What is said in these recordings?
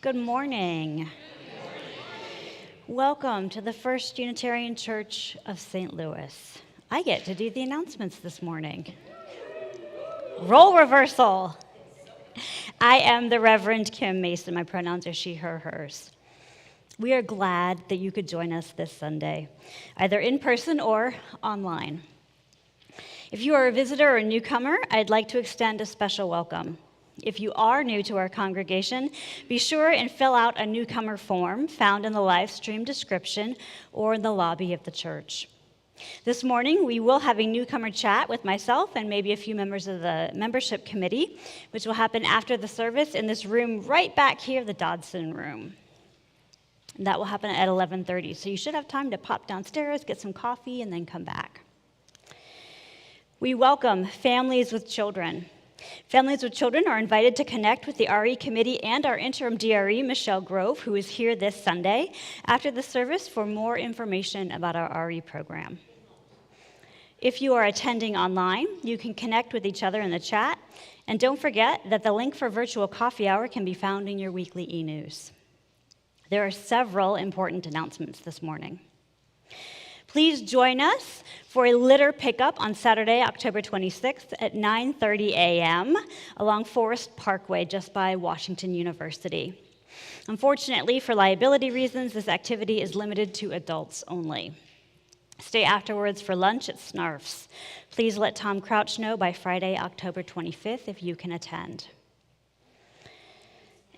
Good morning. Welcome to the First Unitarian Church of St. Louis. I get to do the announcements this morning. Role reversal. I am the Reverend Kim Mason. My pronouns are she, her, hers. We are glad that you could join us this Sunday, either in person or online. If you are a visitor or a newcomer, I'd like to extend a special welcome. If you are new to our congregation, be sure and fill out a newcomer form found in the live stream description or in the lobby of the church. This morning, we will have a newcomer chat with myself and maybe a few members of the membership committee, which will happen after the service in this room right back here, the Dodson room. And that will happen at 11:30, so you should have time to pop downstairs, get some coffee, and then come back. We welcome families with children. Families with children are invited to connect with the RE committee and our Interim DRE Michele Grove, who is here this Sunday, after the service for more information about our RE program. If you are attending online, you can connect with each other in the chat, and don't forget that the link for virtual coffee hour can be found in your weekly e-news. There are several important announcements this morning. Please join us for a litter pickup on Saturday, October 26th at 9:30 a.m. along Forest Parkway, just by Washington University. Unfortunately, for liability reasons, this activity is limited to adults only. Stay afterwards for lunch at Snarf's. Please let Tom Crouch know by Friday, October 25th if you can attend.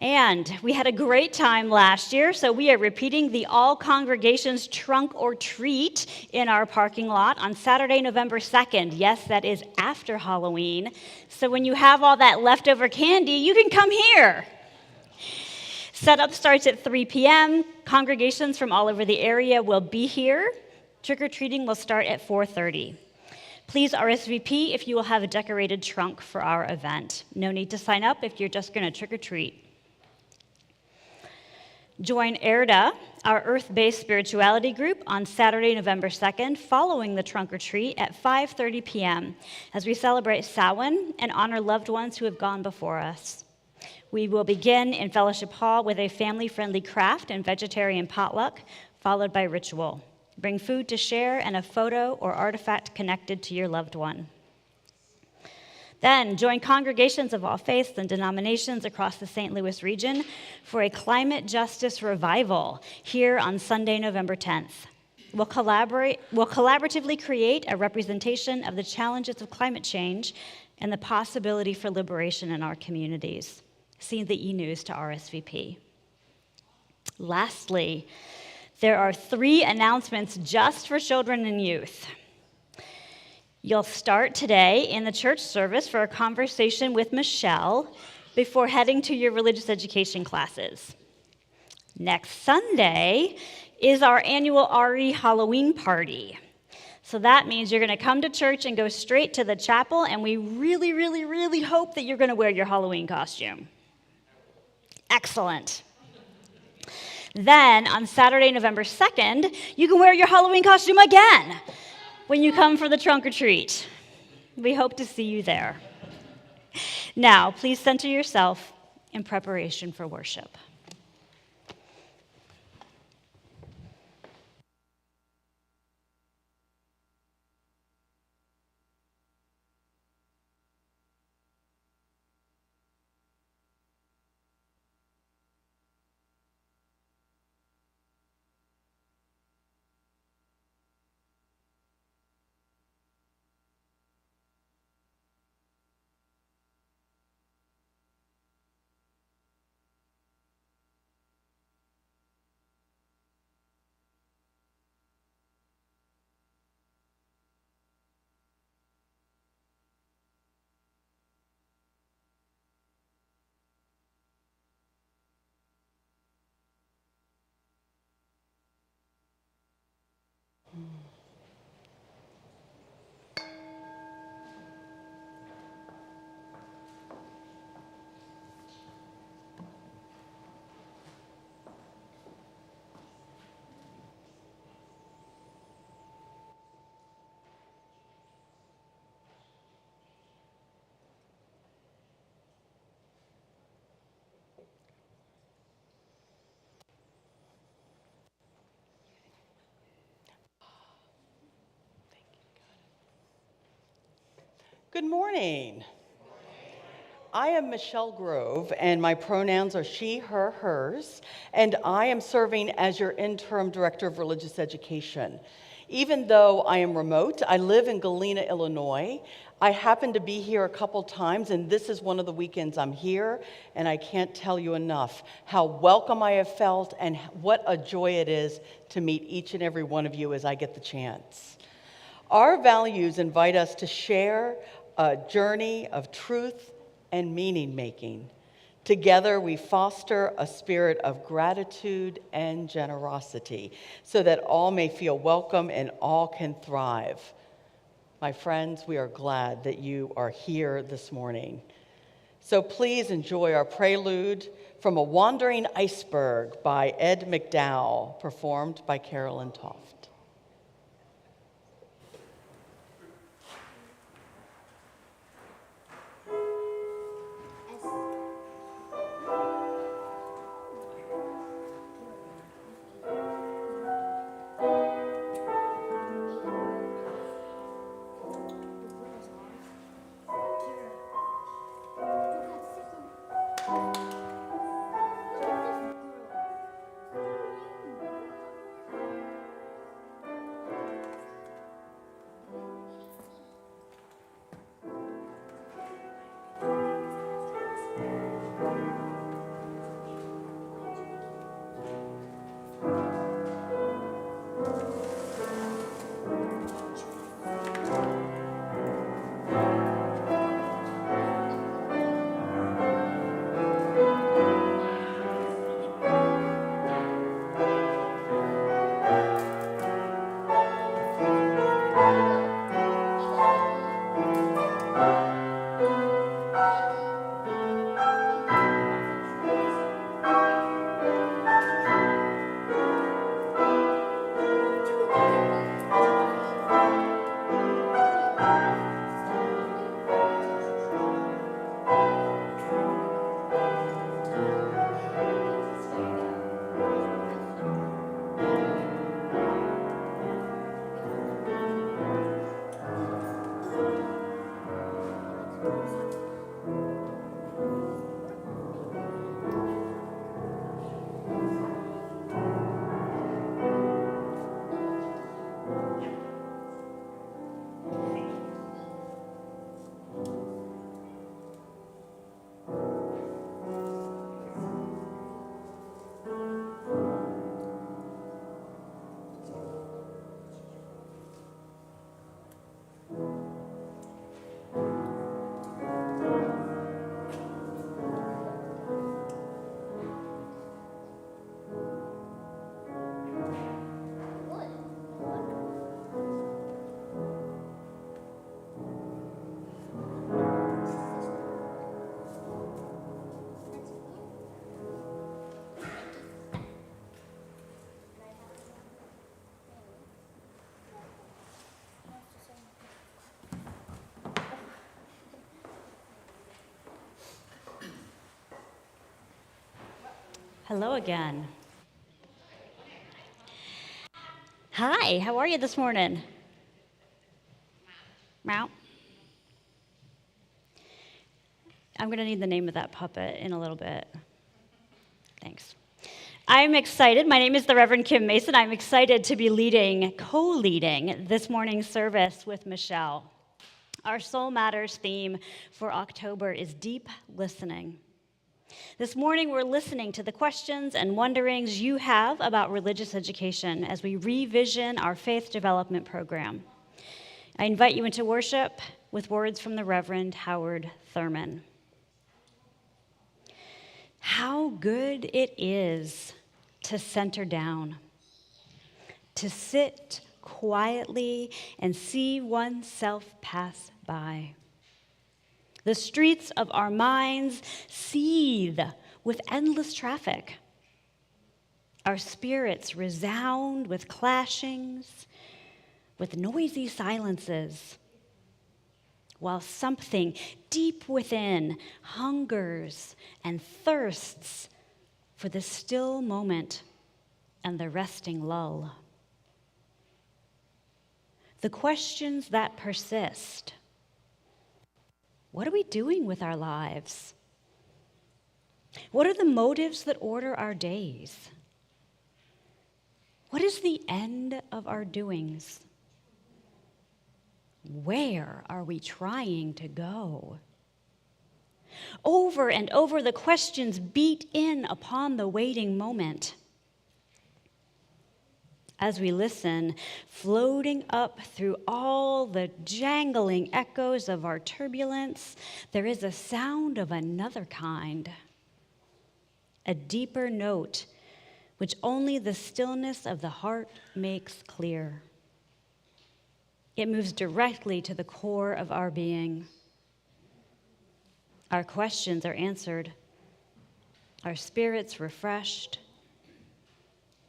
And we had a great time last year, so we are repeating the All Congregations Trunk or Treat in our parking lot on Saturday, November 2nd. Yes, that is after Halloween. So when you have all that leftover candy, you can come here. Setup starts at 3 p.m. Congregations from all over the area will be here. Trick-or-treating will start at 4:30. Please RSVP if you will have a decorated trunk for our event. No need to sign up if you're just going to trick-or-treat. Join ERDA, our Earth-Based Spirituality group, on Saturday, November 2nd, following the trunk or treat at 5:30 p.m. as we celebrate Samhain and honor loved ones who have gone before us. We will begin in Fellowship Hall with a family-friendly craft and vegetarian potluck, followed by ritual. Bring food to share and a photo or artifact connected to your loved one. Then join congregations of all faiths and denominations across the St. Louis region for a climate justice revival here on Sunday, November 10th. We'll collaboratively create a representation of the challenges of climate change and the possibility for liberation in our communities. See the e-news to RSVP. Lastly, there are 3 announcements just for children and youth. You'll start today in the church service for a conversation with Michelle before heading to your religious education classes. Next Sunday is our annual RE Halloween party. So that means you're going to come to church and go straight to the chapel, and we really, really, really hope that you're going to wear your Halloween costume. Excellent. Then on Saturday, November 2nd, you can wear your Halloween costume again when you come for the trunk or treat. We hope to see you there. Now, please center yourself in preparation for worship. Good morning. I am Michele Grove, and my pronouns are she, her, hers, and I am serving as your Interim Director of Religious Education. Even though I am remote, I live in Galena, Illinois. I happen to be here a couple times, and this is one of the weekends I'm here, and I can't tell you enough how welcome I have felt and what a joy it is to meet each and every one of you as I get the chance. Our values invite us to share a journey of truth and meaning making. Together, we foster a spirit of gratitude and generosity so that all may feel welcome and all can thrive. My friends, we are glad that you are here this morning. So please enjoy our prelude from A Wandering Iceberg by Ed McDowell, performed by Carolyn Toft. Hello again. Hi, how are you this morning? Meow. I'm going to need the name of that puppet in a little bit. Thanks. I'm excited. My name is the Reverend Kim Mason. I'm excited to be co-leading this morning's service with Michelle. Our Soul Matters theme for October is deep listening. This morning, we're listening to the questions and wonderings you have about religious education as we revision our faith development program. I invite you into worship with words from the Reverend Howard Thurman. How good it is to center down, to sit quietly and see oneself pass by. The streets of our minds seethe with endless traffic. Our spirits resound with clashings, with noisy silences, while something deep within hungers and thirsts for the still moment and the resting lull. The questions that persist: what are we doing with our lives? What are the motives that order our days? What is the end of our doings? Where are we trying to go? Over and over, the questions beat in upon the waiting moment. As we listen, floating up through all the jangling echoes of our turbulence, there is a sound of another kind, a deeper note which only the stillness of the heart makes clear. It moves directly to the core of our being. Our questions are answered, our spirits refreshed,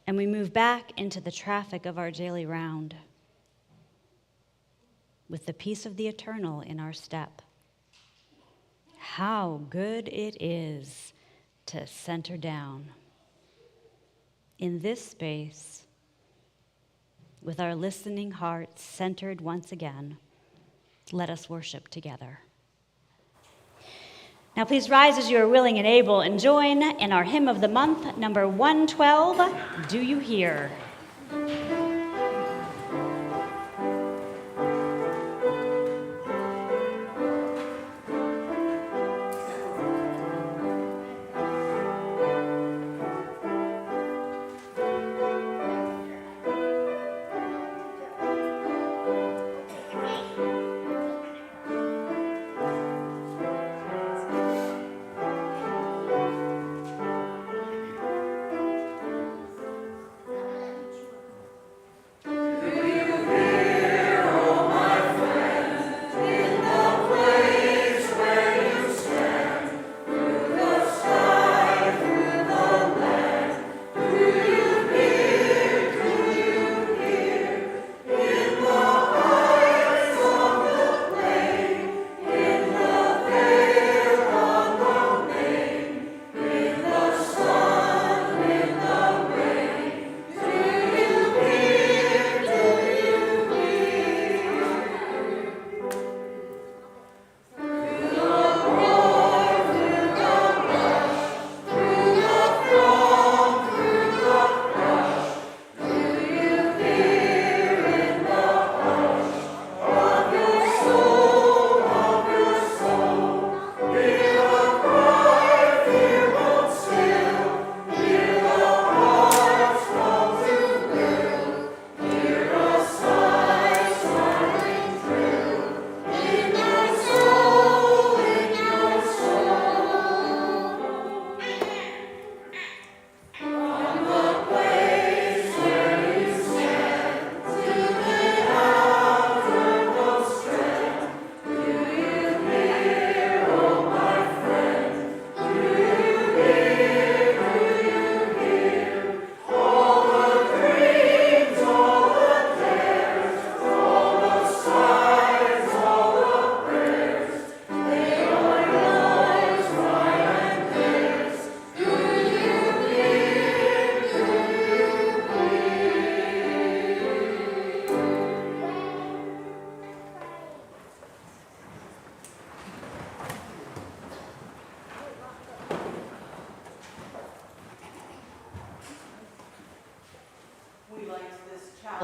and we move back into the traffic of our daily round with the peace of the eternal in our step. How good it is to center down. In this space, with our listening hearts centered once again, let us worship together. Now please rise as you are willing and able and join in our hymn of the month, number 112, Do You Hear?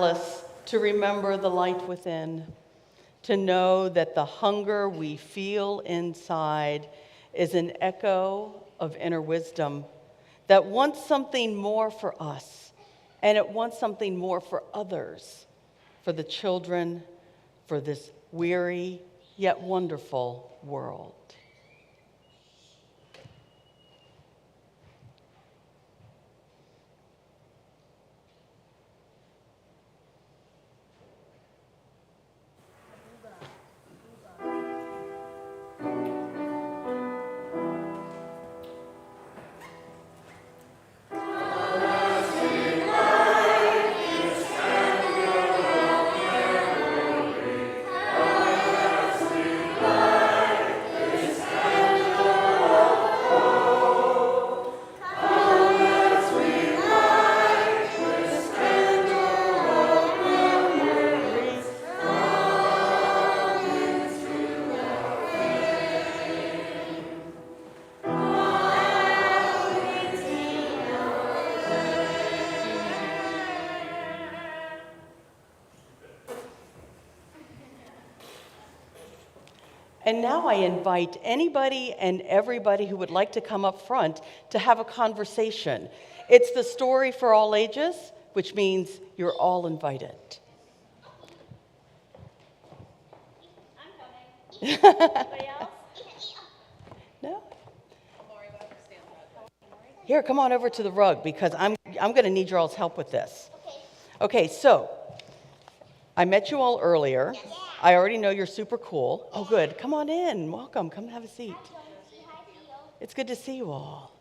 chalice to remember the light within, to know that the hunger we feel inside is an echo of inner wisdom that wants something more for us, and it wants something more for others, for the children, for this weary yet wonderful world. And now I invite anybody and everybody who would like to come up front to have a conversation. It's the story for all ages, which means you're all invited. I'm coming. Anybody else? No? Here, come on over to the rug because I'm going to need your all's help with this. Okay, so I met you all earlier. I already know you're super cool. Oh, good. Come on in. Welcome. Come have a seat. It's good to see you all.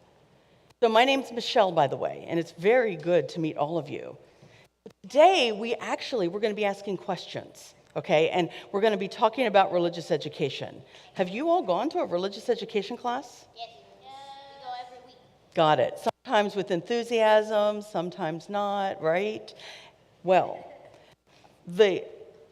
So my name's Michelle, by the way, and it's very good to meet all of you. Today, we're going to be asking questions, okay? And we're going to be talking about religious education. Have you all gone to a religious education class? Yes, we go every week. Got it. Sometimes with enthusiasm, sometimes not, right? Well, the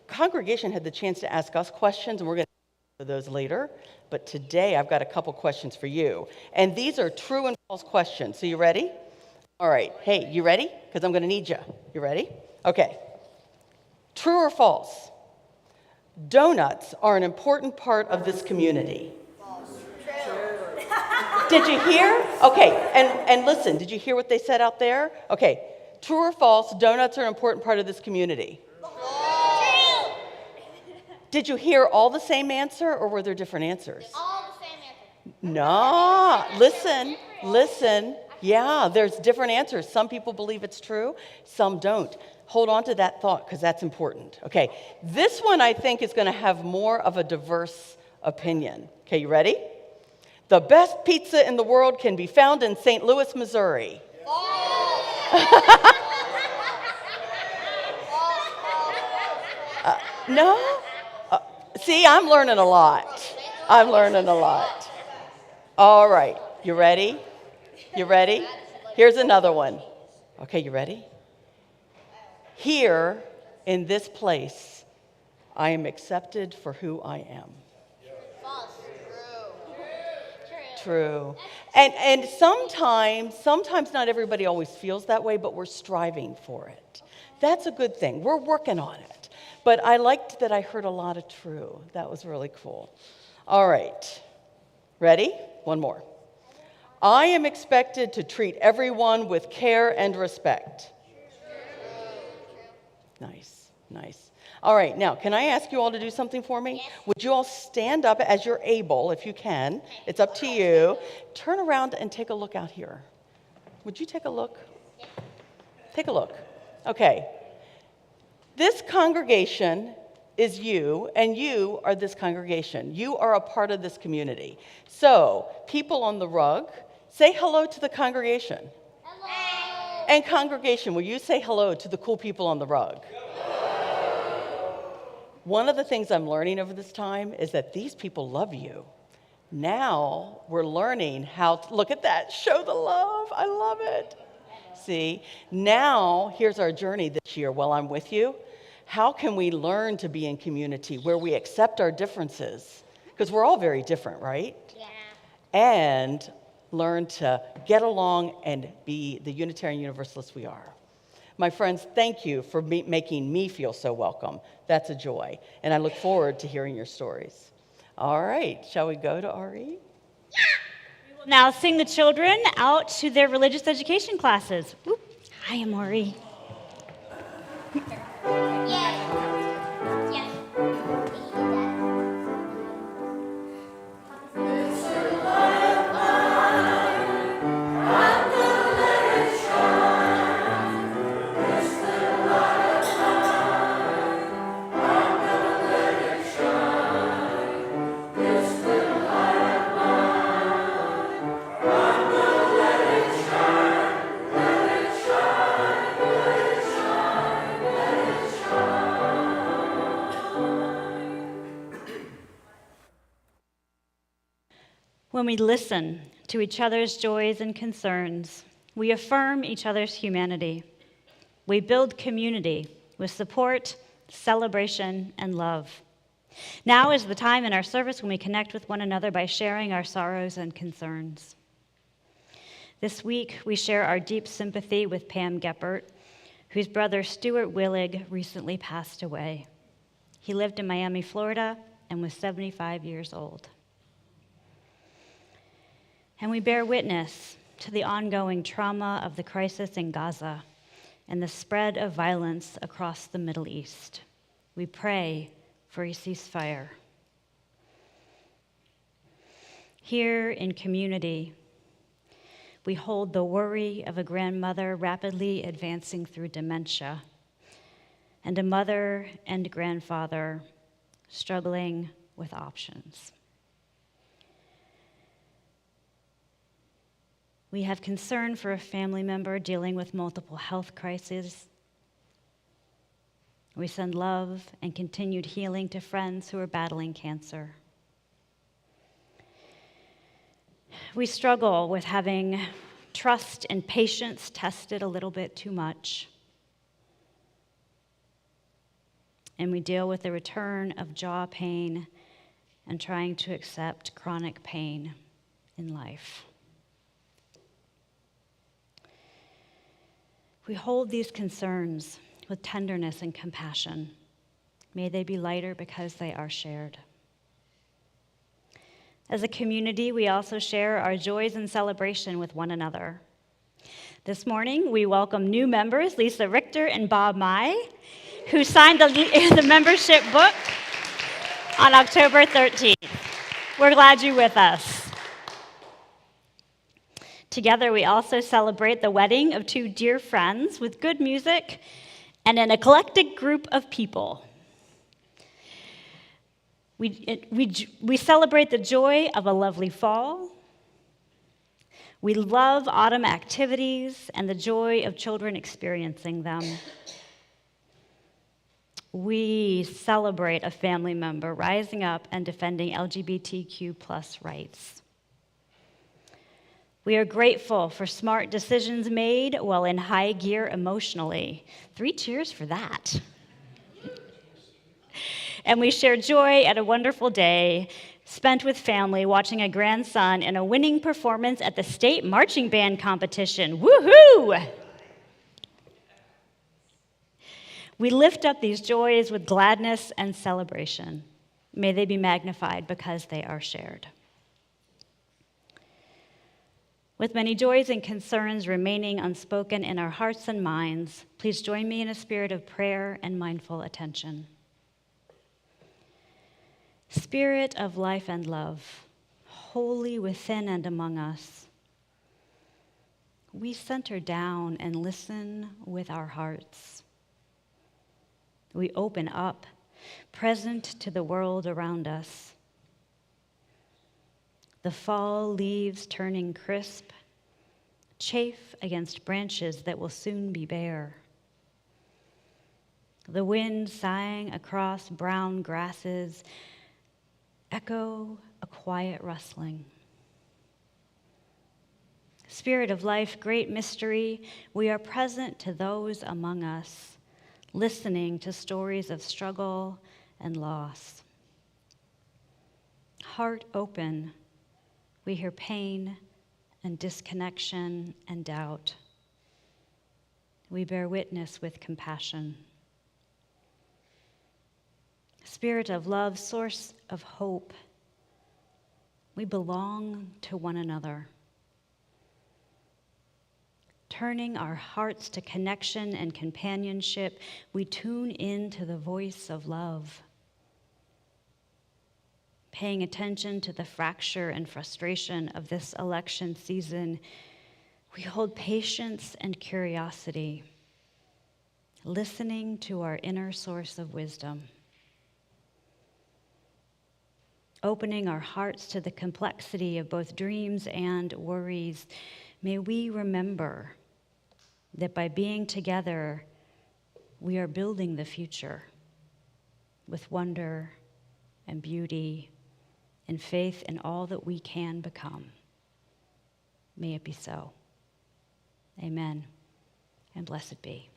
congregation had the chance to ask us questions, and we're going to answer those later. But today, I've got a couple questions for you. And these are true and false questions. So you ready? All right. Hey, you ready? Because I'm going to need you. You ready? Okay. True or false? Donuts are an important part of this community. False. True. Did you hear? Okay. And listen, did you hear what they said out there? Okay. True or false? Donuts are an important part of this community. Did you hear all the same answer, or were there different answers? All the same answer. No. Listen. Yeah, there's different answers. Some people believe it's true, some don't. Hold on to that thought, because that's important. Okay, this one I think is going to have more of a diverse opinion. Okay, you ready? The best pizza in the world can be found in St. Louis, Missouri. No? See, I'm learning a lot. All right, you ready? You ready? Here's another one. Okay, you ready? Here, in this place, I am accepted for who I am. False. True. And sometimes not everybody always feels that way, but we're striving for it. That's a good thing. We're working on it. But I liked that I heard a lot of true. That was really cool. All right. Ready? One more. I am expected to treat everyone with care and respect. Nice. All right, now, can I ask you all to do something for me? Yes. Would you all stand up as you're able, if you can? It's up to you. Turn around and take a look out here. Would you take a look? Yes. Take a look. Okay. This congregation is you, and you are this congregation. You are a part of this community. So, people on the rug, say hello to the congregation. Hello. And congregation, will you say hello to the cool people on the rug? One of the things I'm learning over this time is that these people love you. Now we're learning how to, look at that, show the love. I love it. See, now here's our journey this year while I'm with you. How can we learn to be in community where we accept our differences? Because we're all very different, right? Yeah. And learn to get along and be the Unitarian Universalists we are. My friends, thank you for making me feel so welcome. That's a joy, and I look forward to hearing your stories. All right, shall we go to RE? Now sing the children out to their religious education classes. Oop. Hi, Amori. Yes. Yes. When we listen to each other's joys and concerns, we affirm each other's humanity. We build community with support, celebration, and love. Now is the time in our service when we connect with one another by sharing our sorrows and concerns. This week, we share our deep sympathy with Pam Geppert, whose brother Stuart Willig recently passed away. He lived in Miami, Florida, and was 75 years old. And we bear witness to the ongoing trauma of the crisis in Gaza and the spread of violence across the Middle East. We pray for a ceasefire. Here in community, we hold the worry of a grandmother rapidly advancing through dementia and a mother and grandfather struggling with options. We have concern for a family member dealing with multiple health crises. We send love and continued healing to friends who are battling cancer. We struggle with having trust and patience tested a little bit too much. And we deal with the return of jaw pain and trying to accept chronic pain in life. We hold these concerns with tenderness and compassion. May they be lighter because they are shared. As a community, we also share our joys and celebration with one another. This morning, we welcome new members, Lisa Richter and Bob Mai, who signed the membership book on October 13th. We're glad you're with us. Together, we also celebrate the wedding of two dear friends with good music and an eclectic group of people. We celebrate the joy of a lovely fall. We love autumn activities and the joy of children experiencing them. We celebrate a family member rising up and defending LGBTQ+ rights. We are grateful for smart decisions made while in high gear emotionally. 3 cheers for that. And we share joy at a wonderful day spent with family watching a grandson in a winning performance at the state marching band competition. Woohoo! We lift up these joys with gladness and celebration. May they be magnified because they are shared. With many joys and concerns remaining unspoken in our hearts and minds, please join me in a spirit of prayer and mindful attention. Spirit of life and love, holy within and among us, we center down and listen with our hearts. We open up, present to the world around us. The fall leaves turning crisp, chafe against branches that will soon be bare. The wind sighing across brown grasses echo a quiet rustling. Spirit of life, great mystery, we are present to those among us, listening to stories of struggle and loss. Heart open, we hear pain and disconnection and doubt. We bear witness with compassion. Spirit of love, source of hope, we belong to one another. Turning our hearts to connection and companionship, we tune in to the voice of love. Paying attention to the fracture and frustration of this election season, we hold patience and curiosity, listening to our inner source of wisdom. Opening our hearts to the complexity of both dreams and worries, may we remember that by being together, we are building the future with wonder and beauty and faith in all that we can become. May it be so. Amen, and blessed be.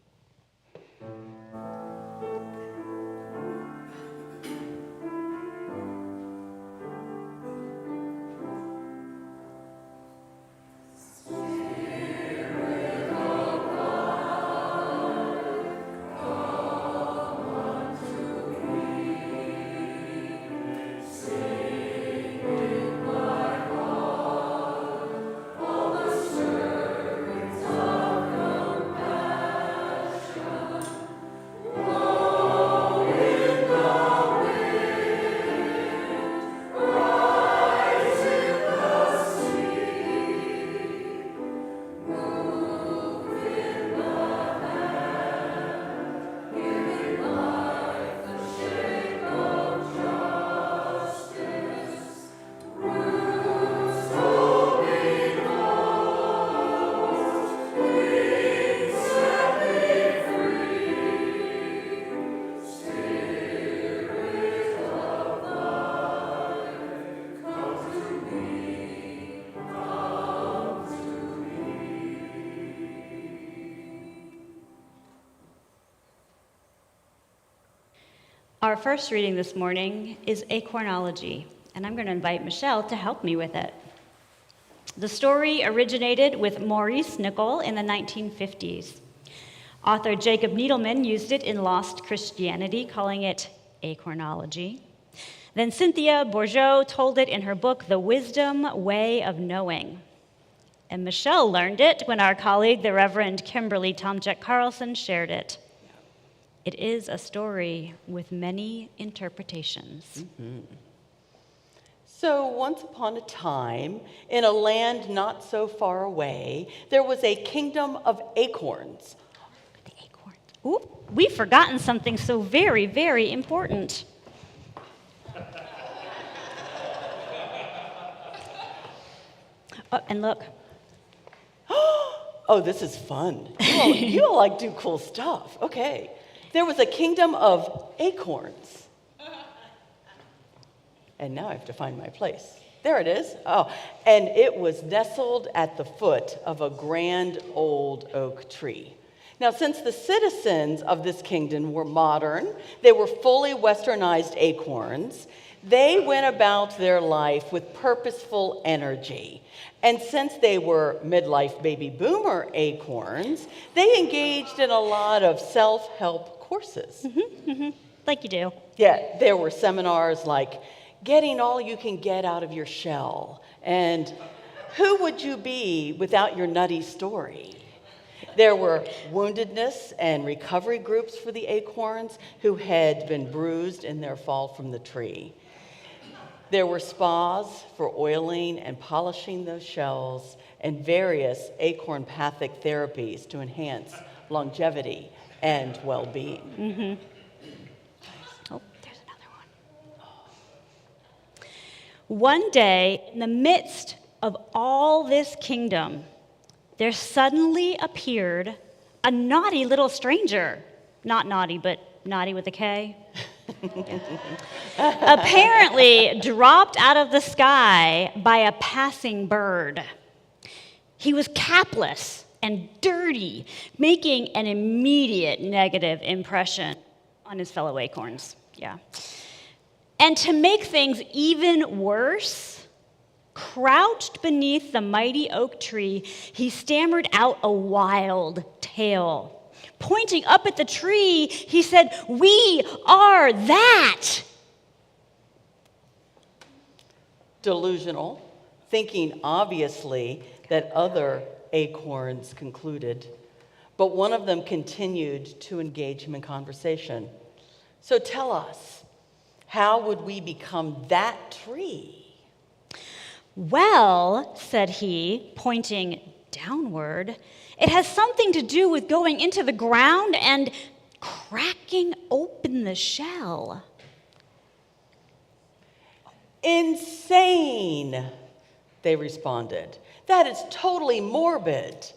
Our first reading this morning is Acornology, and I'm going to invite Michelle to help me with it. The story originated with Maurice Nicoll in the 1950s. Author Jacob Needleman used it in Lost Christianity, calling it Acornology. Then Cynthia Bourgeot told it in her book, The Wisdom Way of Knowing. And Michelle learned it when our colleague, the Reverend Kimberly Tomczyk Carlson, shared it. It is a story with many interpretations. Mm-hmm. So once upon a time, in a land not so far away, there was a kingdom of acorns. The acorns. Ooh, we've forgotten something so very, very important. Oh, and look. Oh, this is fun. You all like do cool stuff. Okay. There was a kingdom of acorns. And now I have to find my place. There it is. Oh, and it was nestled at the foot of a grand old oak tree. Now, since the citizens of this kingdom were modern, they were fully westernized acorns, they went about their life with purposeful energy. And since they were midlife baby boomer acorns, they engaged in a lot of self-help courses. Like you do. Yeah, there were seminars like getting all you can get out of your shell, and who would you be without your nutty story? There were woundedness and recovery groups for the acorns who had been bruised in their fall from the tree. There were spas for oiling and polishing those shells, and various acorn-pathic therapies to enhance longevity and well-being. Oh, there's another one. One day, in the midst of all this kingdom, there suddenly appeared a naughty little stranger. Not naughty, but naughty with a K. Apparently dropped out of the sky by a passing bird. He was capless and dirty, making an immediate negative impression on his fellow acorns. Yeah. And to make things even worse, crouched beneath the mighty oak tree, he stammered out a wild tale. Pointing up at the tree, he said, "We are that." Delusional, thinking obviously that other acorns concluded, but one of them continued to engage him in conversation. So tell us, how would we become that tree? "Well," said he, pointing downward, "it has something to do with going into the ground and cracking open the shell." Insane, they responded. That is totally morbid.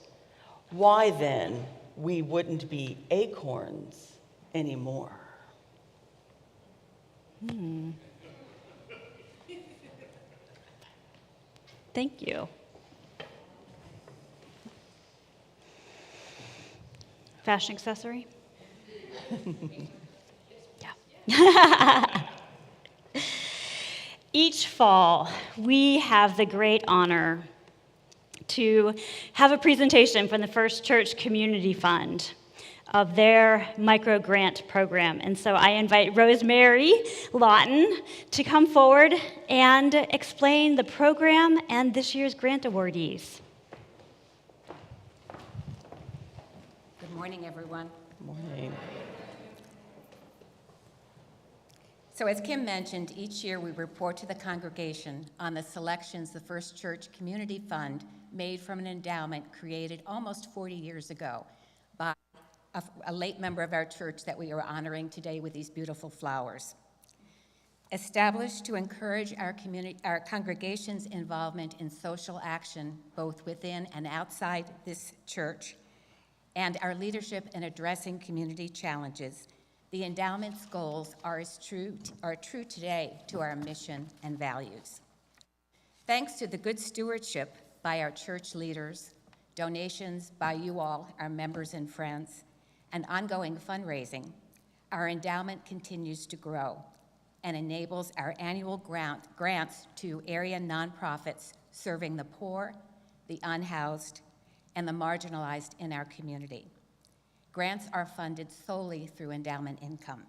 Why then, we wouldn't be acorns anymore. Thank you. Fashion accessory? Yeah. Each fall, we have the great honor to have a presentation from the First Church Community Fund of their micro grant program. And so I invite Rosemary Lawton to come forward and explain the program and this year's grant awardees. Good morning, everyone. Morning. So as Kim mentioned, each year we report to the congregation on the selections the First Church Community Fund made from an endowment created almost 40 years ago by a late member of our church that we are honoring today with these beautiful flowers. Established to encourage our congregation's involvement in social action, both within and outside this church, and our leadership in addressing community challenges, the endowment's goals are true today to our mission and values. Thanks to the good stewardship by our church leaders, donations by you all, our members and friends, and ongoing fundraising, our endowment continues to grow and enables our annual grants to area nonprofits serving the poor, the unhoused, and the marginalized in our community. Grants are funded solely through endowment income.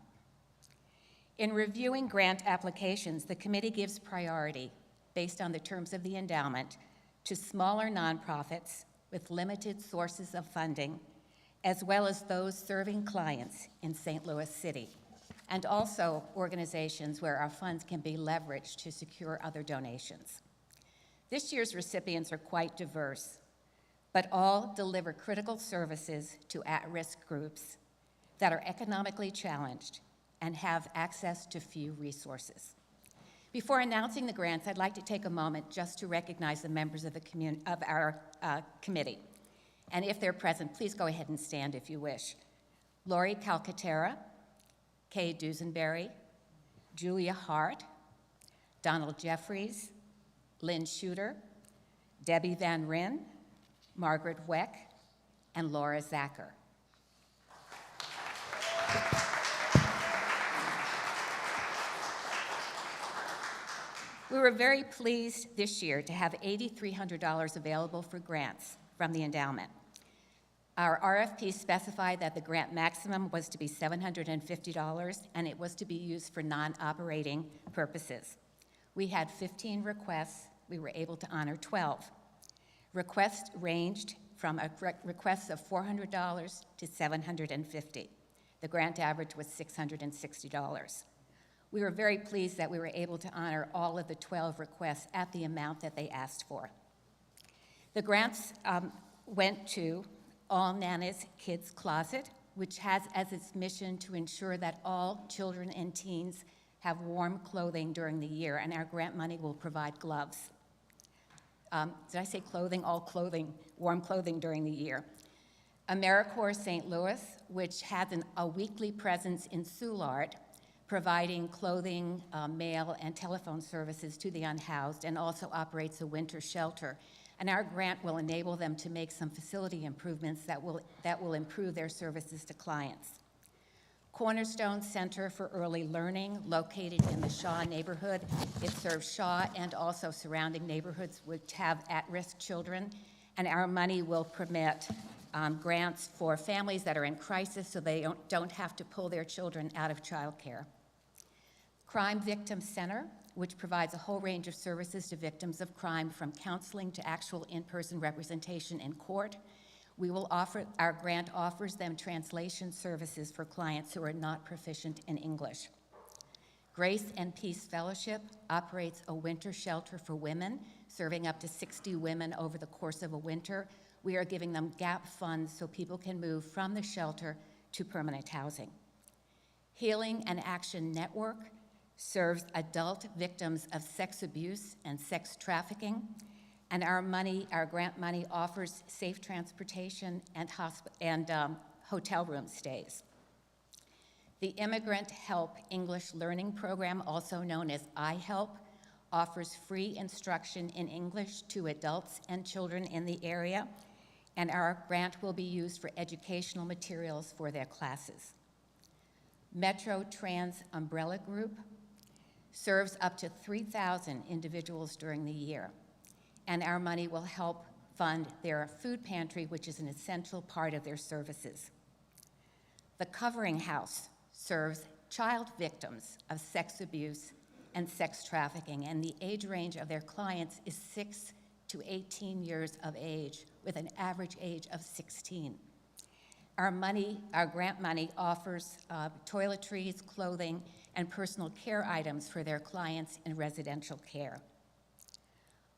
In reviewing grant applications, the committee gives priority, based on the terms of the endowment, to smaller nonprofits with limited sources of funding, as well as those serving clients in St. Louis City, and also organizations where our funds can be leveraged to secure other donations. This year's recipients are quite diverse, but all deliver critical services to at-risk groups that are economically challenged and have access to few resources. Before announcing the grants, I'd like to take a moment just to recognize the members of our committee. And if they're present, please go ahead and stand if you wish. Lori Calcaterra, Kay Dusenberry, Julia Hart, Donald Jeffries, Lynn Shooter, Debbie Van Ryn, Margaret Weck, and Laura Zacher. We were very pleased this year to have $8,300 available for grants from the endowment. Our RFP specified that the grant maximum was to be $750, and it was to be used for non-operating purposes. We had 15 requests. We were able to honor 12. Requests ranged from requests of $400 to $750. The grant average was $660. We were very pleased that we were able to honor all of the 12 requests at the amount that they asked for. The grants went to All Nana's Kids Closet, which has as its mission to ensure that all children and teens have warm clothing during the year, and our grant money will provide gloves. Did I say clothing? All clothing, warm clothing during the year. AmeriCorps St. Louis, which has a weekly presence in Soulard, providing clothing, mail, and telephone services to the unhoused, and also operates a winter shelter. And our grant will enable them to make some facility improvements that will improve their services to clients. Cornerstone Center for Early Learning, located in the Shaw neighborhood. It serves Shaw and also surrounding neighborhoods which have at-risk children, and our money will permit grants for families that are in crisis so they don't have to pull their children out of childcare. Crime Victim Center, which provides a whole range of services to victims of crime, from counseling to actual in-person representation in court. Our grant offers them translation services for clients who are not proficient in English. Grace and Peace Fellowship operates a winter shelter for women, serving up to 60 women over the course of a winter. We are giving them gap funds so people can move from the shelter to permanent housing. Healing and Action Network serves adult victims of sex abuse and sex trafficking, and our grant money offers safe transportation and hotel room stays. The Immigrant Help English Learning Program, also known as iHelp, offers free instruction in English to adults and children in the area, and our grant will be used for educational materials for their classes. Metro Trans Umbrella Group serves up to 3,000 individuals during the year, and our money will help fund their food pantry, which is an essential part of their services. The Covering House serves child victims of sex abuse and sex trafficking, and the age range of their clients is 6 to 18 years of age, with an average age of 16. Our grant money offers toiletries, clothing, and personal care items for their clients in residential care.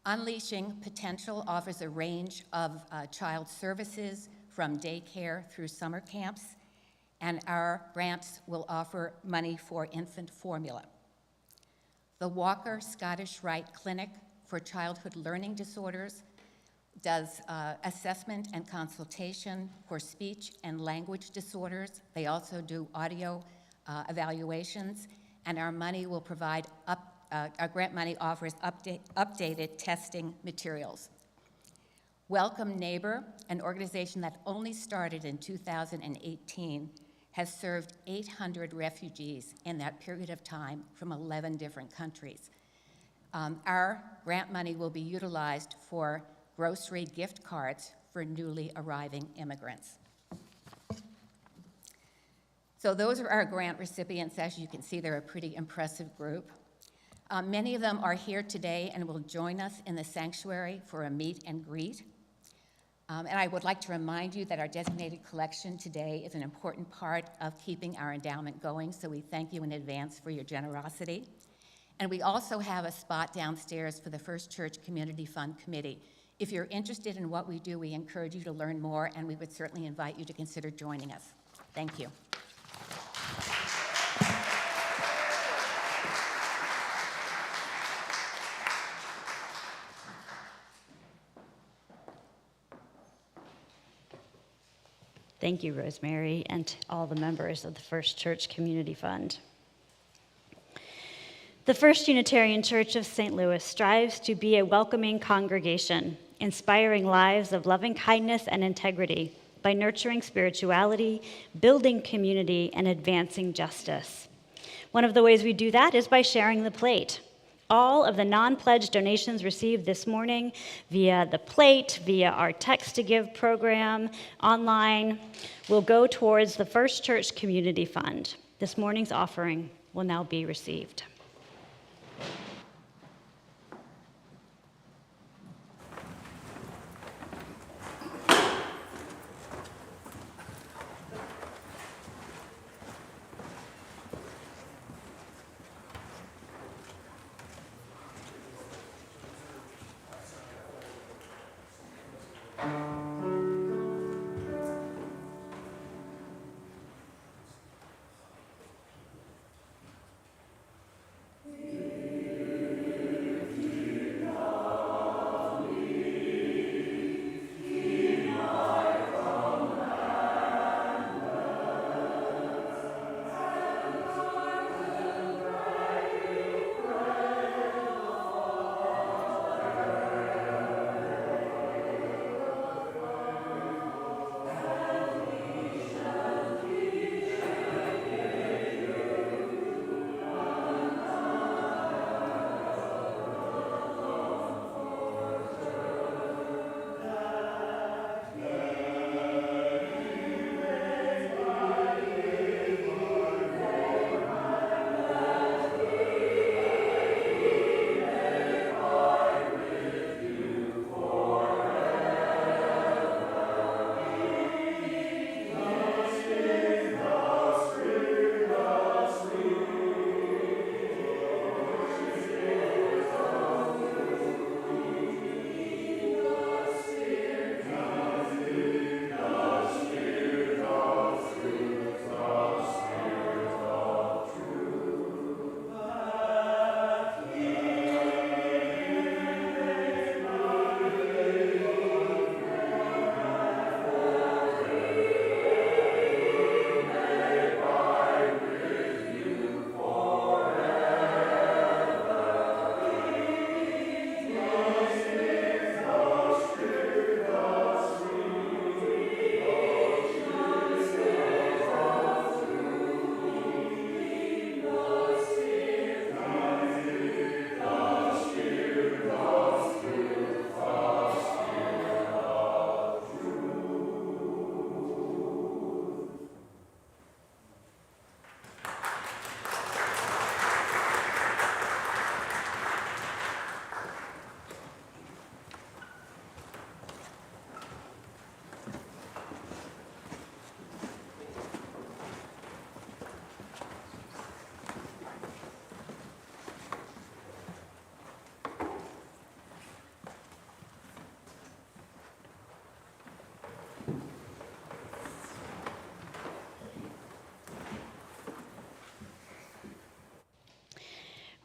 Unleashing Potential offers a range of child services, from daycare through summer camps, and our grants will offer money for infant formula. The Walker Scottish Rite Clinic for Childhood Learning Disorders does assessment and consultation for speech and language disorders. They also do audio evaluations, and our money will provide our grant money offers updated testing materials. Welcome Neighbor, an organization that only started in 2018, has served 800 refugees in that period of time from 11 different countries. Our grant money will be utilized for grocery gift cards for newly arriving immigrants. So those are our grant recipients. As you can see, they're a pretty impressive group. Many of them are here today and will join us in the sanctuary for a meet and greet. And I would like to remind you that our designated collection today is an important part of keeping our endowment going, so we thank you in advance for your generosity. And we also have a spot downstairs for the First Church Community Fund Committee. If you're interested in what we do, we encourage you to learn more, and we would certainly invite you to consider joining us. Thank you. Thank you, Rosemary, and to all the members of the First Church Community Fund. The First Unitarian Church of St. Louis strives to be a welcoming congregation, inspiring lives of loving kindness and integrity by nurturing spirituality, building community, and advancing justice. One of the ways we do that is by sharing the plate. All of the non-pledged donations received this morning via the plate, via our Text to Give program, online, will go towards the First Church Community Fund. This morning's offering will now be received.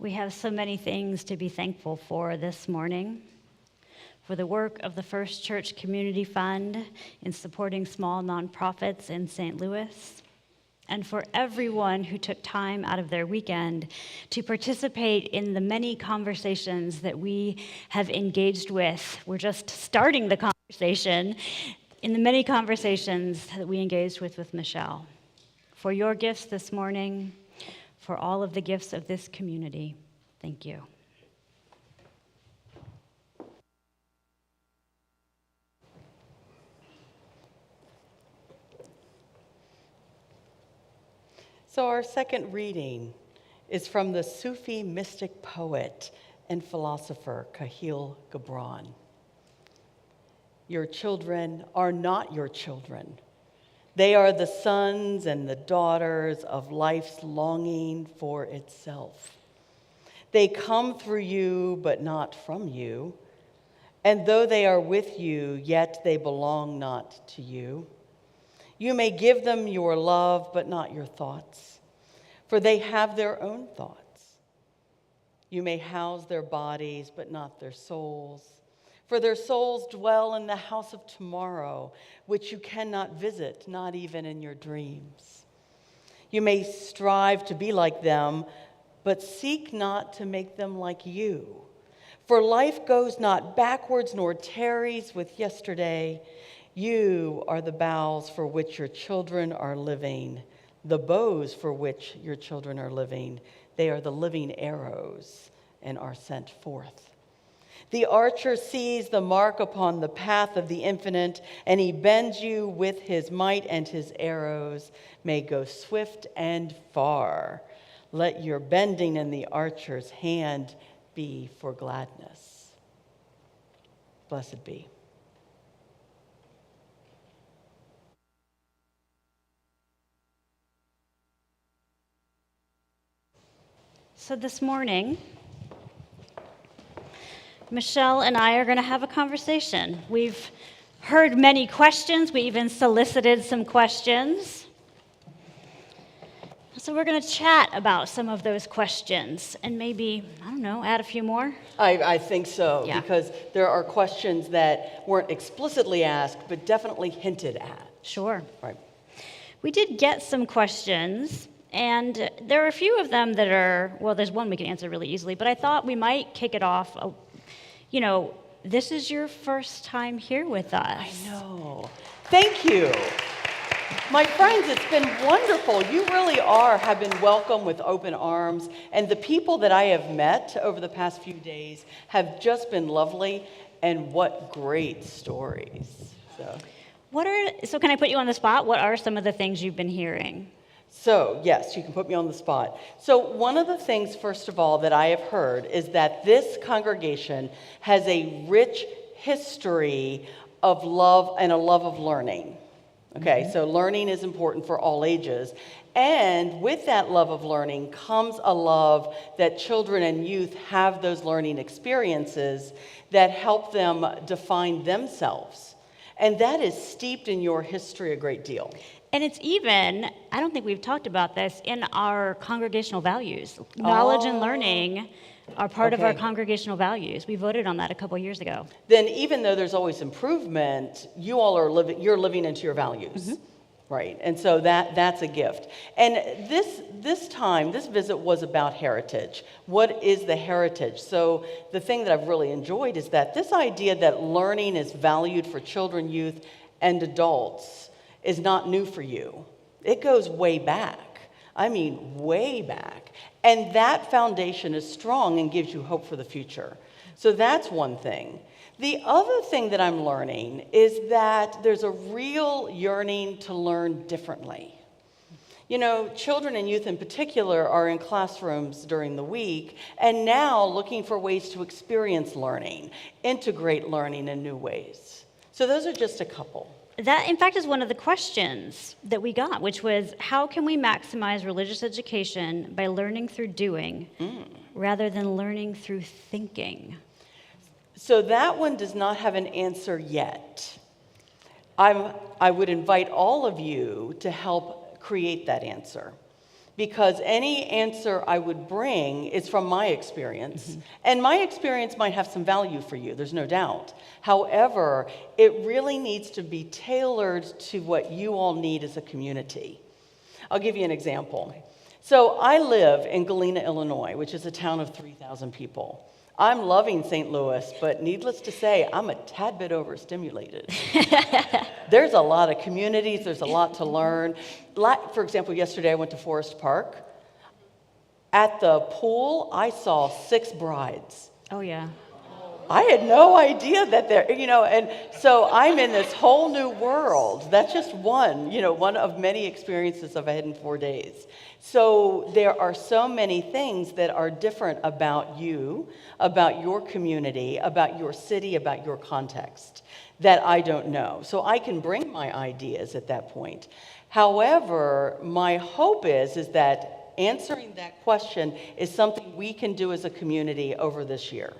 We have so many things to be thankful for this morning. For the work of the First Church Community Fund in supporting small nonprofits in St. Louis, and for everyone who took time out of their weekend to participate in the many conversations that we have engaged with. We're just starting the conversation in the many conversations that we engaged with Michele. For your gifts this morning, for all of the gifts of this community, thank you. So our second reading is from the Sufi mystic poet and philosopher Khalil Gibran. Your children are not your children. They are the sons and the daughters of life's longing for itself. They come through you, but not from you. And though they are with you, yet they belong not to you. You may give them your love, but not your thoughts, for they have their own thoughts. You may house their bodies, but not their souls, for their souls dwell in the house of tomorrow, which you cannot visit, not even in your dreams. You may strive to be like them, but seek not to make them like you. For life goes not backwards nor tarries with yesterday. You are the boughs for which your children are living, the bows for which your children are living. They are the living arrows and are sent forth. The archer sees the mark upon the path of the infinite, and he bends you with his might, and his arrows may go swift and far. Let your bending in the archer's hand be for gladness. Blessed be. So this morning, Michele and I are going to have a conversation. We've heard many questions. We even solicited some questions. So we're going to chat about some of those questions and maybe, I don't know, add a few more. I think so, Yeah. because there are questions that weren't explicitly asked, but definitely hinted at. Sure. Right. We did get some questions, and there are a few of them that are, well, there's one we can answer really easily, but I thought we might kick it off. This is your first time here with us. I know. Thank you. My friends, it's been wonderful. You really have been welcomed with open arms, and the people that I have met over the past few days have just been lovely, and what great stories. So can I put you on the spot? What are some of the things you've been hearing? So, yes, you can put me on the spot. So, one of the things, first of all, that I have heard is that this congregation has a rich history of love and a love of learning. Okay, so learning is important for all ages. And with that love of learning comes a love that children and youth have those learning experiences that help them define themselves. And that is steeped in your history a great deal. And it's even, I don't think we've talked about this, in our congregational values. Knowledge and learning are part of our congregational values. We voted on that a couple years ago. Then even though there's always improvement, you're living into your values. Right, and so that's a gift. And this visit was about heritage. What is the heritage? So the thing that I've really enjoyed is that this idea that learning is valued for children, youth, and adults is not new for you. It goes way back. I mean, way back. And that foundation is strong and gives you hope for the future. So that's one thing. The other thing that I'm learning is that there's a real yearning to learn differently. You know, children and youth in particular are in classrooms during the week and now looking for ways to experience learning, integrate learning in new ways. So those are just a couple. That, in fact, is one of the questions that we got, which was, how can we maximize religious education by learning through doing rather than learning through thinking? So that one does not have an answer yet. I would invite all of you to help create that answer. because any answer I would bring is from my experience, and my experience might have some value for you, there's no doubt. However, it really needs to be tailored to what you all need as a community. I'll give you an example. So I live in Galena, Illinois, which is a town of 3,000 people. I'm loving St. Louis, but needless to say, I'm a tad bit overstimulated. There's a lot of communities, there's a lot to learn. For example, yesterday I went to Forest Park. At the pool, I saw 6 brides. Oh, yeah. I had no idea that and so I'm in this whole new world. That's just one of many experiences I've had in 4 days. So there are so many things that are different about you, about your community, about your city, about your context that I don't know. So I can bring my ideas at that point. However, my hope is that answering that question is something we can do as a community over this year.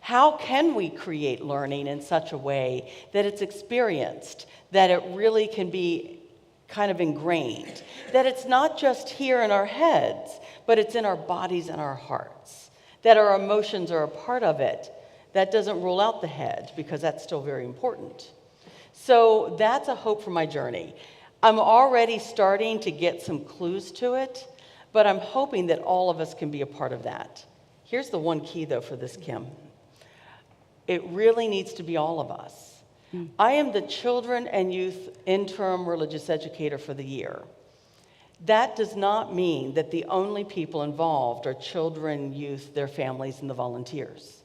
How can we create learning in such a way that it's experienced, that it really can be kind of ingrained, that it's not just here in our heads, but it's in our bodies and our hearts, that our emotions are a part of it? That doesn't rule out the head, because that's still very important. So that's a hope for my journey. I'm already starting to get some clues to it, but I'm hoping that all of us can be a part of that. Here's the one key, though, for this, Kim. It really needs to be all of us. I am the Children and Youth Interim Religious Educator for the year. That does not mean that the only people involved are children, youth, their families, and the volunteers.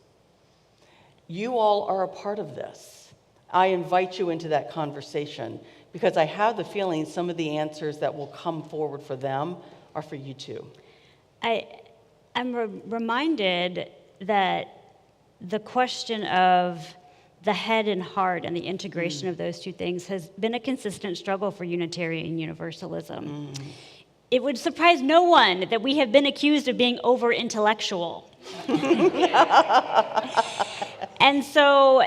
You all are a part of this. I invite you into that conversation because I have the feeling some of the answers that will come forward for them are for you too. I'm reminded that the question of the head and heart and the integration of those two things has been a consistent struggle for Unitarian Universalism. It would surprise no one that we have been accused of being over-intellectual. And so,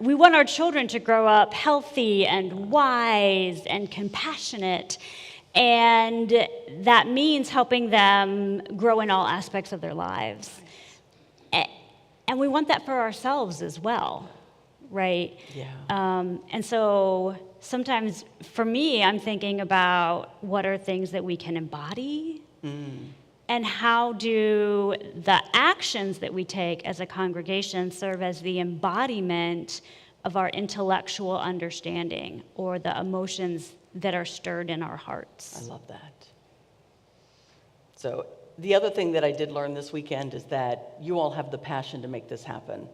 we want our children to grow up healthy and wise and compassionate, and that means helping them grow in all aspects of their lives. And we want that for ourselves as well, right? Yeah. And so sometimes for me, I'm thinking about what are things that we can embody, and how do the actions that we take as a congregation serve as the embodiment of our intellectual understanding or the emotions that are stirred in our hearts. I love that. So the other thing that I did learn this weekend is that you all have the passion to make this happen.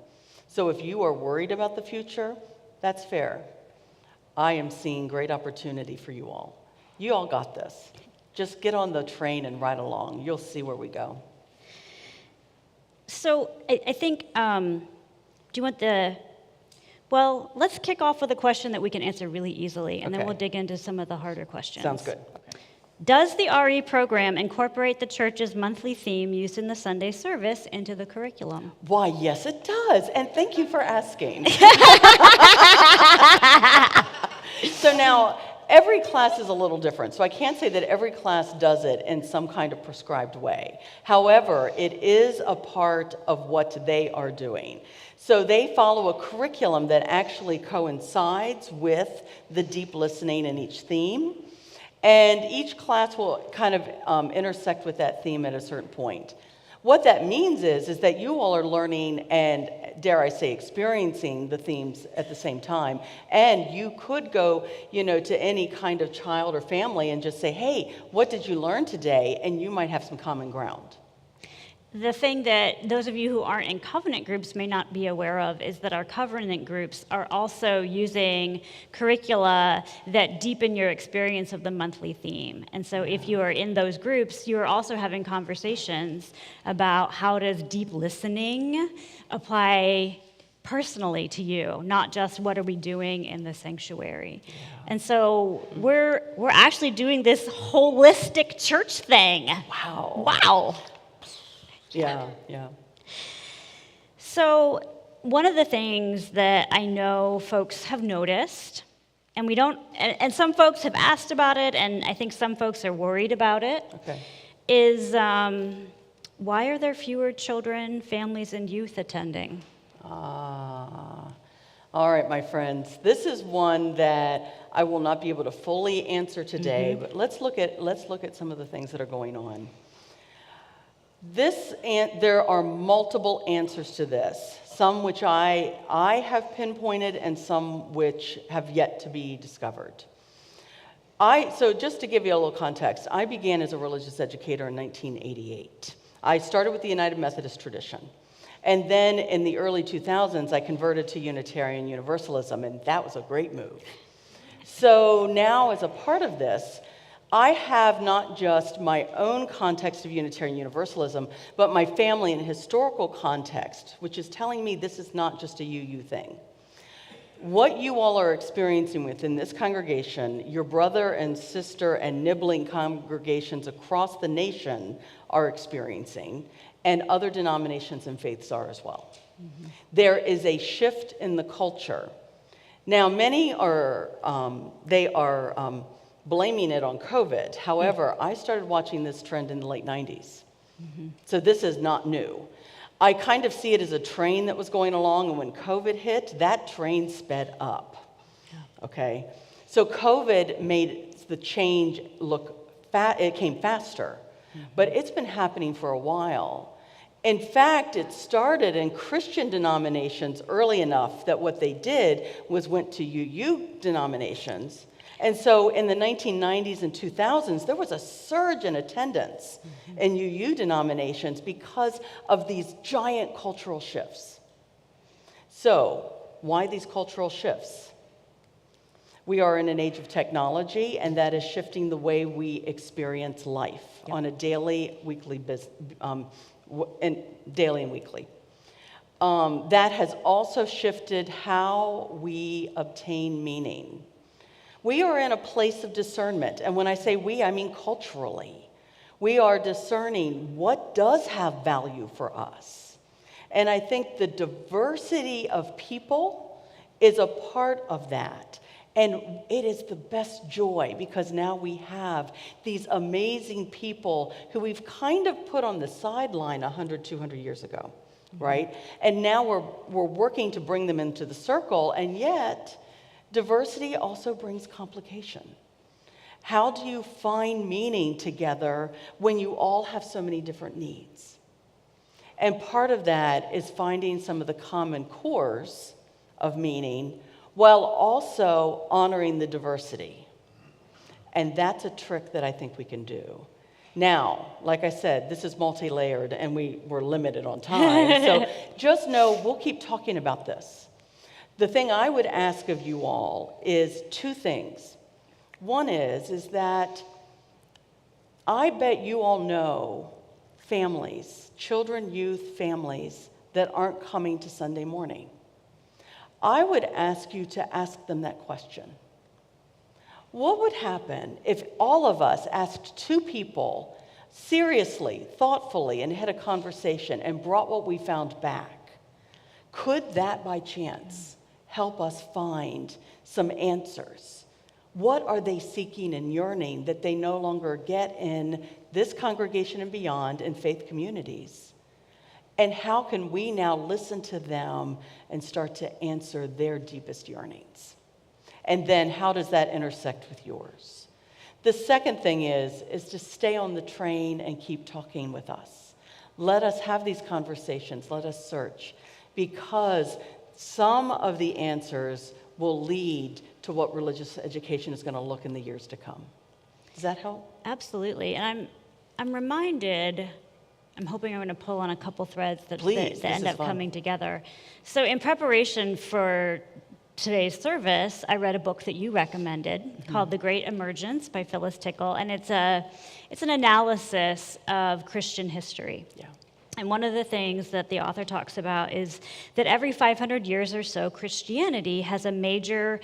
So if you are worried about the future, that's fair. I am seeing great opportunity for you all. You all got this. Just get on the train and ride along. You'll see where we go. So I think, do you want let's kick off with a question that we can answer really easily, and then Okay. we'll dig into some of the harder questions. Sounds good. Does the RE program incorporate the church's monthly theme used in the Sunday service into the curriculum? Why, yes, it does. And thank you for asking. So now, every class is a little different. So I can't say that every class does it in some kind of prescribed way. However, it is a part of what they are doing. So they follow a curriculum that actually coincides with the deep listening in each theme. And each class will kind of intersect with that theme at a certain point. What that means is that you all are learning and, dare I say, experiencing the themes at the same time. And you could go, to any kind of child or family and just say, hey, what did you learn today? And you might have some common ground. The thing that those of you who aren't in covenant groups may not be aware of is that our covenant groups are also using curricula that deepen your experience of the monthly theme. And so if you are in those groups, you are also having conversations about how does deep listening apply personally to you, not just what are we doing in the sanctuary. Yeah. And so we're actually doing this holistic church thing. Wow. Yeah. So one of the things that I know folks have noticed and we don't, and some folks have asked about it, and I think some folks are worried about it, Okay. is why are there fewer children, families, and youth attending? All right, my friends. This is one that I will not be able to fully answer today, but let's look at some of the things that are going on. There are multiple answers to this, some which I have pinpointed and some which have yet to be discovered. So just to give you a little context, I began as a religious educator in 1988. I started with the United Methodist tradition. And then in the early 2000s, I converted to Unitarian Universalism, and that was a great move. So now, as a part of this, I have not just my own context of Unitarian Universalism, but my family and historical context, which is telling me this is not just a UU thing. What you all are experiencing within this congregation, your brother and sister and nibbling congregations across the nation are experiencing, and other denominations and faiths are as well. Mm-hmm. There is a shift in the culture. Now, many are, blaming it on COVID. However, I started watching this trend in the late 90s. Mm-hmm. So this is not new. I kind of see it as a train that was going along, and when COVID hit, that train sped up. Yeah. Okay? So COVID made the change look it came faster. Mm-hmm. But it's been happening for a while. In fact, it started in Christian denominations early enough that what they did was went to UU denominations. And so in the 1990s and 2000s, there was a surge in attendance in UU denominations because of these giant cultural shifts. So why these cultural shifts? We are in an age of technology, and that is shifting the way we experience life on a daily, weekly, daily and weekly. That has also shifted how we obtain meaning. We are in a place of discernment, and when I say we, I mean culturally. We are discerning what does have value for us. And I think the diversity of people is a part of that. And it is the best joy because now we have these amazing people who we've kind of put on the sideline 100, 200 years ago, right? And now we're working to bring them into the circle, and yet diversity also brings complication. How do you find meaning together when you all have so many different needs? And part of that is finding some of the common cores of meaning while also honoring the diversity. And that's a trick that I think we can do. Now, like I said, this is multi-layered and we're limited on time. So just know we'll keep talking about this. The thing I would ask of you all is two things. One is that I bet you all know families, children, youth, families that aren't coming to Sunday morning. I would ask you to ask them that question. What would happen if all of us asked two people seriously, thoughtfully, and had a conversation and brought what we found back? Could that by chance help us find some answers? What are they seeking and yearning that they no longer get in this congregation and beyond in faith communities? And how can we now listen to them and start to answer their deepest yearnings? And then how does that intersect with yours? The second thing is to stay on the train and keep talking with us. Let us have these conversations. Let us search. Because some of the answers will lead to what religious education is going to look in the years to come. Does that help? Absolutely. And I'm reminded, I'm hoping I'm going to pull on a couple threads that end up coming together. So in preparation for today's service, I read a book that you recommended called The Great Emergence by Phyllis Tickle, and it's an analysis of Christian history. Yeah. And one of the things that the author talks about is that every 500 years or so, Christianity has a major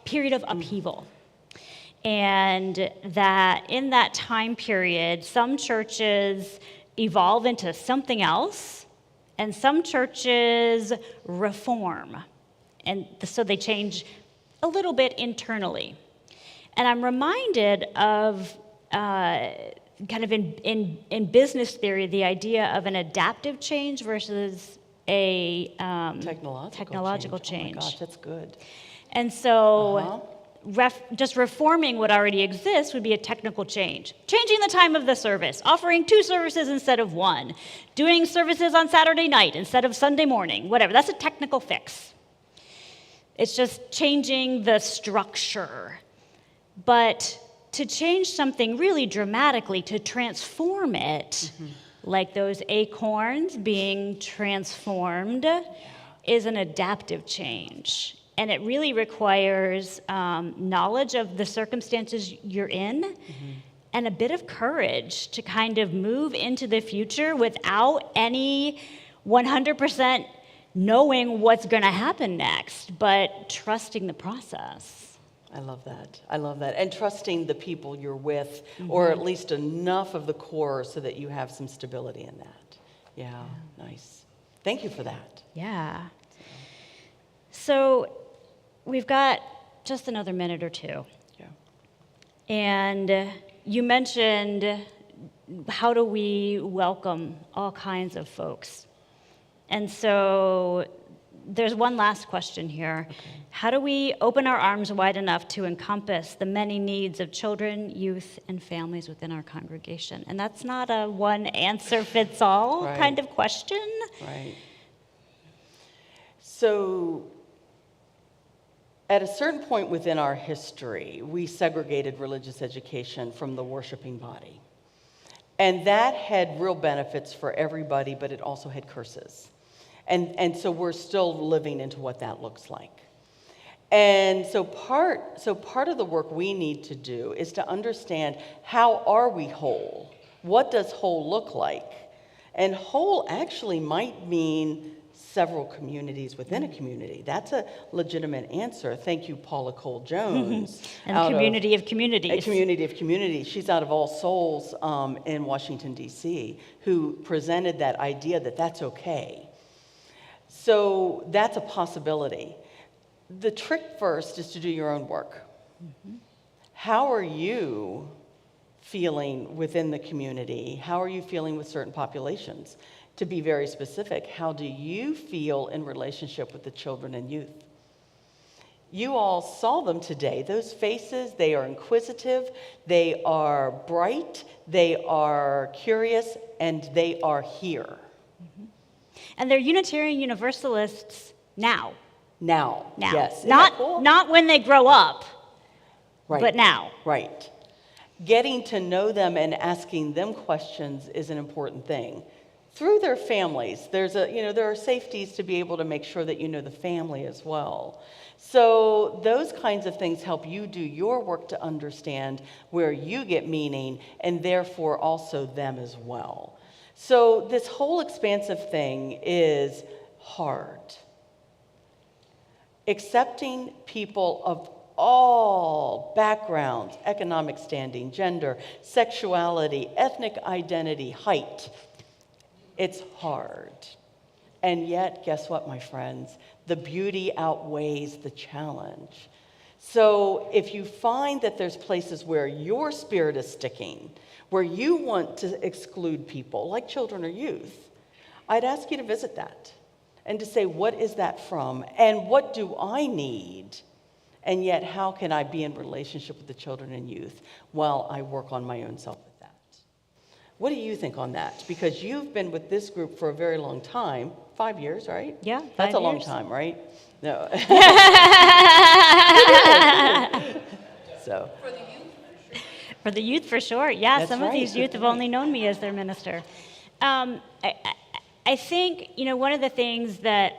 period of upheaval. And that in that time period, some churches evolve into something else, and some churches reform. And so they change a little bit internally. And I'm reminded of kind of in business theory, the idea of an adaptive change versus a technological change. Oh my gosh, that's good. And so just reforming what already exists would be a technical change. Changing the time of the service, offering 2 services instead of 1, doing services on Saturday night instead of Sunday morning, whatever. That's a technical fix. It's just changing the structure. But to change something really dramatically, to transform it, like those acorns being transformed, is an adaptive change. And it really requires knowledge of the circumstances you're in and a bit of courage to kind of move into the future without any 100% knowing what's going to happen next, but trusting the process. I love that. I love that. And trusting the people you're with, or at least enough of the core so that you have some stability in that. Yeah, nice. Thank you for that. Yeah. So we've got just another minute or two. Yeah. And you mentioned, how do we welcome all kinds of folks? And so there's one last question here. Okay. How do we open our arms wide enough to encompass the many needs of children, youth, and families within our congregation? And that's not a one-answer-fits-all kind of question. Right. So at a certain point within our history, we segregated religious education from the worshiping body. And that had real benefits for everybody, but it also had curses. And so we're still living into what that looks like. And so part of the work we need to do is to understand, how are we whole? What does whole look like? And whole actually might mean several communities within a community. That's a legitimate answer. Thank you, Paula Cole-Jones. And the Community of Communities. A Community of Communities. She's out of All Souls in Washington, D.C., who presented that idea that that's okay. So that's a possibility. The trick first is to do your own work. How are you feeling within the community? How are you feeling with certain populations? To be very specific, how do you feel in relationship with the children and youth? You all saw them today. Those faces, they are inquisitive, they are bright, they are curious, and they are here. And they're Unitarian Universalists now. Now. Yes. Not when they grow up, but now. Right. Getting to know them and asking them questions is an important thing. Through their families, there are safeties to be able to make sure that you know the family as well. So those kinds of things help you do your work to understand where you get meaning, and therefore also them as well. So this whole expansive thing is hard. Accepting people of all backgrounds, economic standing, gender, sexuality, ethnic identity, height. It's hard. And yet, guess what, my friends? The beauty outweighs the challenge. So if you find that there's places where your spirit is sticking, where you want to exclude people, like children or youth, I'd ask you to visit that and to say, what is that from? And what do I need? And yet, how can I be in relationship with the children and youth while I work on my own self with that? What do you think on that? Because you've been with this group for a very long time, 5 years, right? Yeah, 5 years. That's a long time, right? No. So. For the youth, for sure. Yeah, That's some right. of these youth have only known me as their minister. I think, one of the things that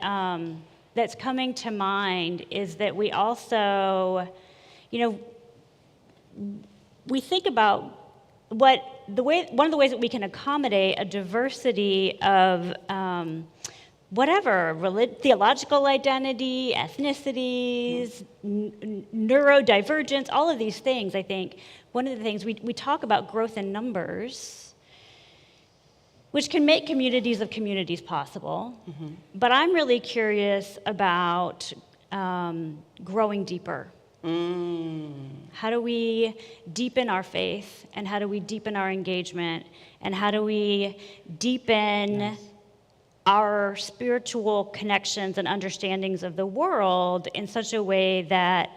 that's coming to mind is that we also, we think about one of the ways that we can accommodate a diversity of theological identity, ethnicities, neurodivergence, all of these things. I think one of the things we talk about growth in numbers, which can make communities of communities possible. But I'm really curious about growing deeper? How do we deepen our faith, and how do we deepen our engagement, and how do we deepen our spiritual connections and understandings of the world in such a way that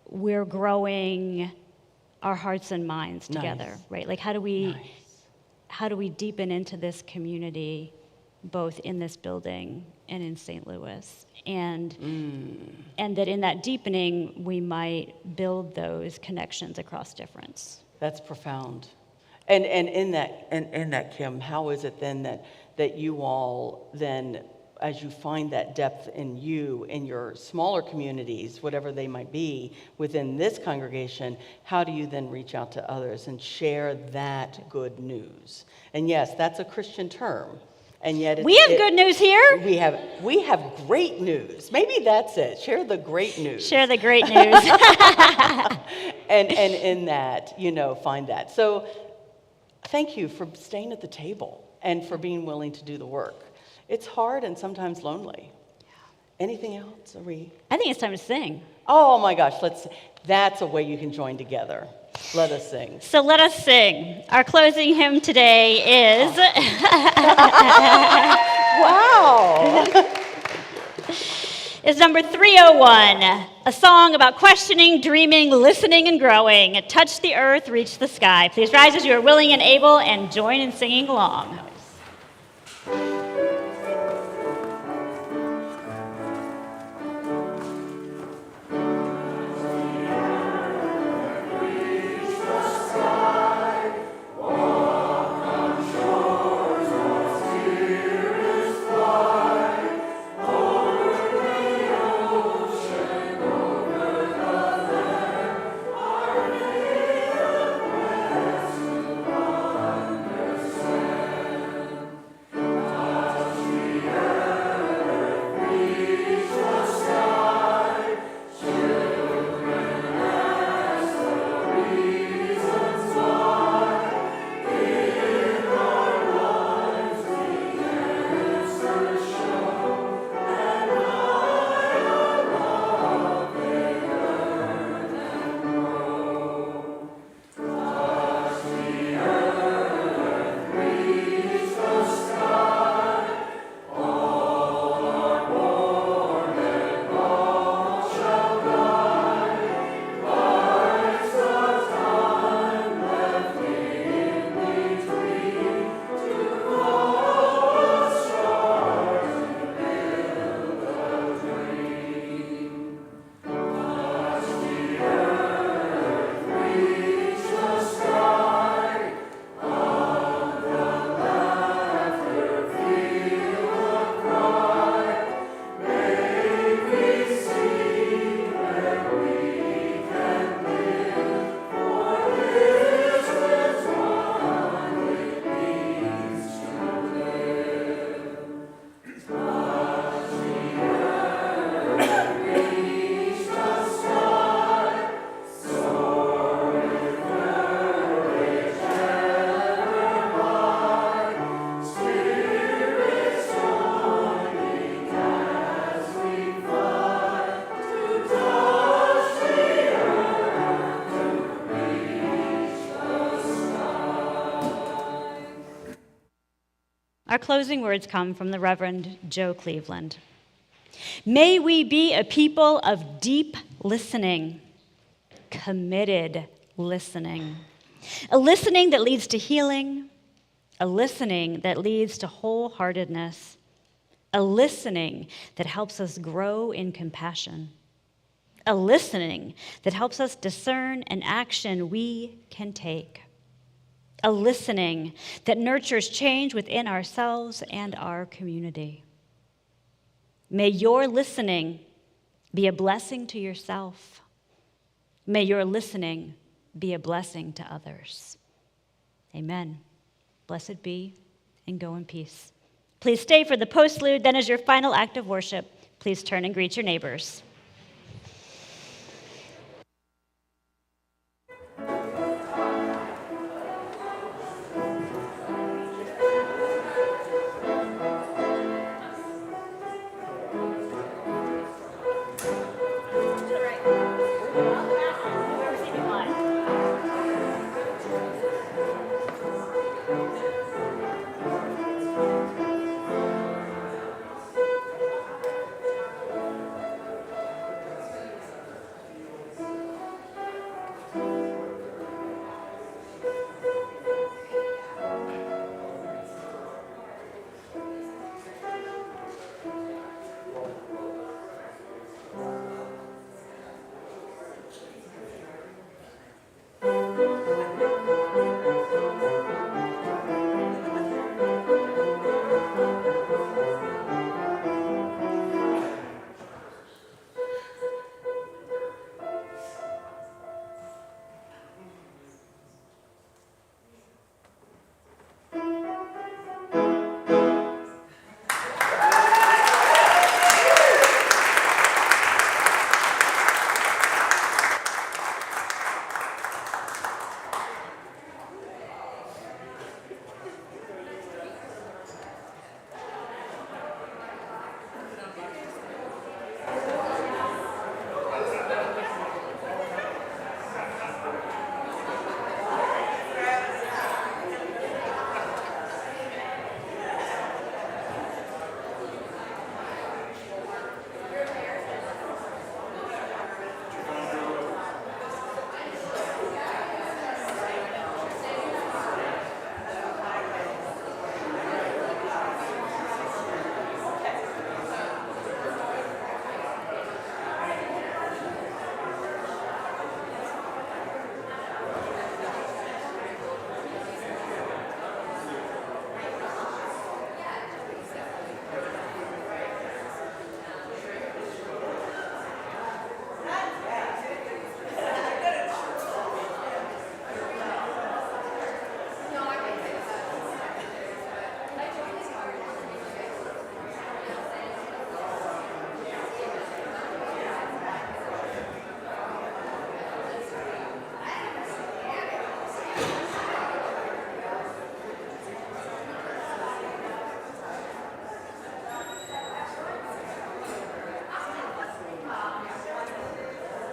we're growing our hearts and minds together, right? Like how do we deepen into this community, both in this building and in St. Louis, and that in that deepening we might build those connections across difference. That's profound. And in that, Kim, how is it then that you all then, as you find that depth in you, in your smaller communities, whatever they might be, within this congregation, how do you then reach out to others and share that good news? And yes, that's a Christian term. And yet we have good news here. We have great news. Maybe that's it. Share the great news. Share the great news. and in that, find that. So thank you for staying at the table and for being willing to do the work. It's hard and sometimes lonely. Yeah. Anything else? I think it's time to sing. Oh my gosh, that's a way you can join together. Let us sing. So let us sing. Our closing hymn today is... Wow! is number 301, a song about questioning, dreaming, listening, and growing. Touch the earth, reach the sky. Please rise as you are willing and able and join in singing along. Our closing words come from the Reverend Joe Cleveland. May we be a people of deep listening, committed listening, a listening that leads to healing, a listening that leads to wholeheartedness, a listening that helps us grow in compassion, a listening that helps us discern an action we can take, a listening that nurtures change within ourselves and our community. May your listening be a blessing to yourself. May your listening be a blessing to others. Amen. Blessed be, and go in peace. Please stay for the postlude. Then, as your final act of worship, please turn and greet your neighbors.